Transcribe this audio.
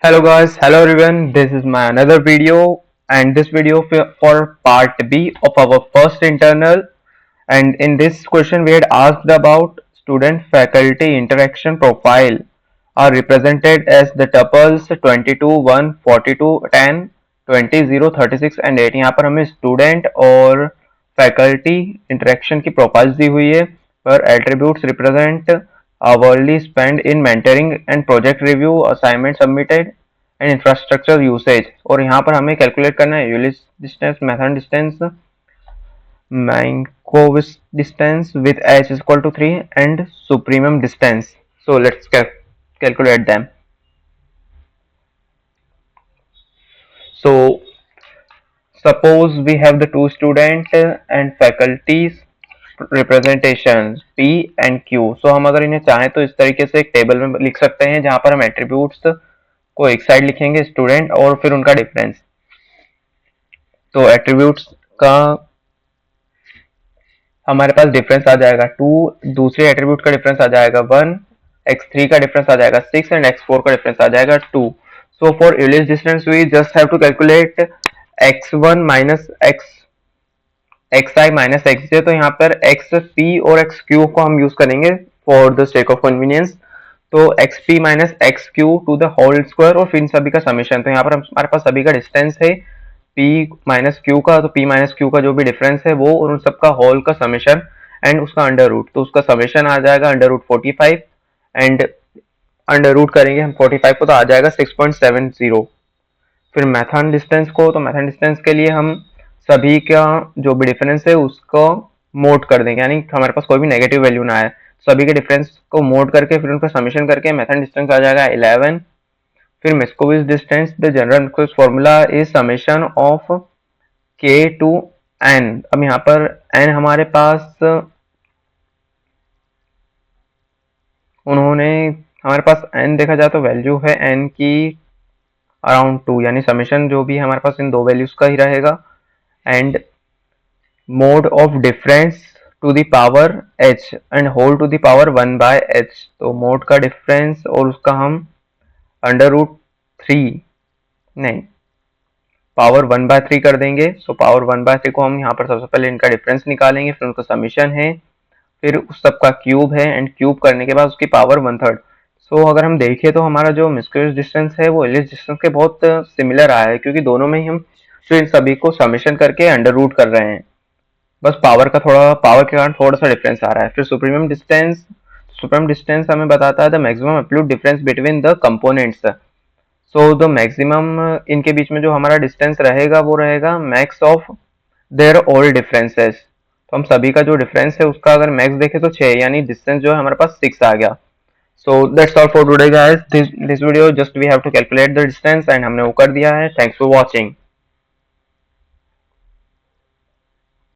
Hello guys, hello everyone. This is my another video and this video for part B of our first internal, and in this question we had asked about student faculty interaction profile are represented as the tuples 22, 1, 42, 10, 20, 0, 36 and 8। यहाँ पर हमें student और faculty interaction की profiles दी हुई है पर attributes represent hourly spent in mentoring and project review, assignment submitted and infrastructure usage। और यहाँ पर हमें कैलकुलेट करना है Euclid's distance, Manhattan distance, Minkowitz distance with h is equal to 3 and supremum distance. So let's calculate them. So suppose we have the two student and faculties representation P and Q. So हम अगर इन्हें चाहें तो इस तरीके से एक table में लिख सकते हैं जहां पर हम एट्रीब्यूट्स को एक साइड लिखेंगे स्टूडेंट और फिर उनका डिफरेंस। तो एट्रीब्यूट्स का हमारे पास डिफरेंस आ जाएगा 2, दूसरे एट्रीब्यूट का डिफरेंस आ जाएगा 1, x3 का डिफरेंस आ जाएगा 6 एंड x4 का डिफरेंस आ जाएगा 2। So for Euclid's distance we just have to calculate x1 minus xi minus xj। तो यहाँ पर xp और xq को हम यूज करेंगे for the sake of convenience. तो xp minus xq to the whole square और फिर इन सभी का समेशन। तो यहाँ पर हमारे पास सभी का डिस्टेंस है p माइनस क्यू का, तो p माइनस क्यू का जो भी डिफरेंस है वो और उन सबका होल का समेशन एंड उसका अंडर रूट। तो उसका समेशन आ जाएगा under root 45 and under root करेंगे हम 45 को तो आ जाएगा 6.70। फिर मैथन डिस्टेंस को, तो मैथन डिस्टेंस के लिए हम सभी का जो भी डिफरेंस है उसको मोड कर देंगे, यानी हमारे पास कोई भी नेगेटिव वैल्यू ना आए। सभी के डिफरेंस को मोड करके फिर उनका समेशन करके मैथन डिस्टेंस आ जाएगा 11। फिर Minkowitz distance, the general Minkowitz formula is summation of k to n। अब यहाँ पर n हमारे पास उन्होंने हमारे पास n देखा जाए तो वैल्यू है n की अराउंड 2, यानी समेशन जो भी है हमारे पास इन दो वैल्यूज का ही रहेगा and mod of difference to the power h and whole to the power 1 by h। तो मोड का डिफरेंस और उसका हम अंडर रूट 3 नहीं पावर 1/3 कर देंगे। सो पावर 1/3 को हम यहाँ पर सबसे पहले इनका डिफरेंस निकालेंगे, फिर उनका समीशन है, फिर उस सबका क्यूब है एंड क्यूब करने के बाद उसकी पावर 1/3। सो अगर हम देखें तो हमारा जो Minkowitz डिस्टेंस है वो यूलिस डिस्टेंस के बहुत सिमिलर आया है, क्योंकि दोनों में ही हम फिर इन सभी को समीशन करके अंडर रूट कर रहे हैं, बस पावर के कारण थोड़ा सा डिफरेंस आ रहा है। फिर सुप्रीम डिस्टेंस हमें बताता है the maximum absolute difference between the components. So the maximum इनके बीच में जो हमारा डिस्टेंस रहेगा वो रहेगा max of their all differences. तो हम सभी का जो डिफरेंस है उसका अगर मैक्स देखें तो 6, यानी डिस्टेंस जो है हमारे पास 6 आ गया। So that's all for today guys. This video just we have to calculate the distance and हमने वो कर दिया है। Thanks for watching.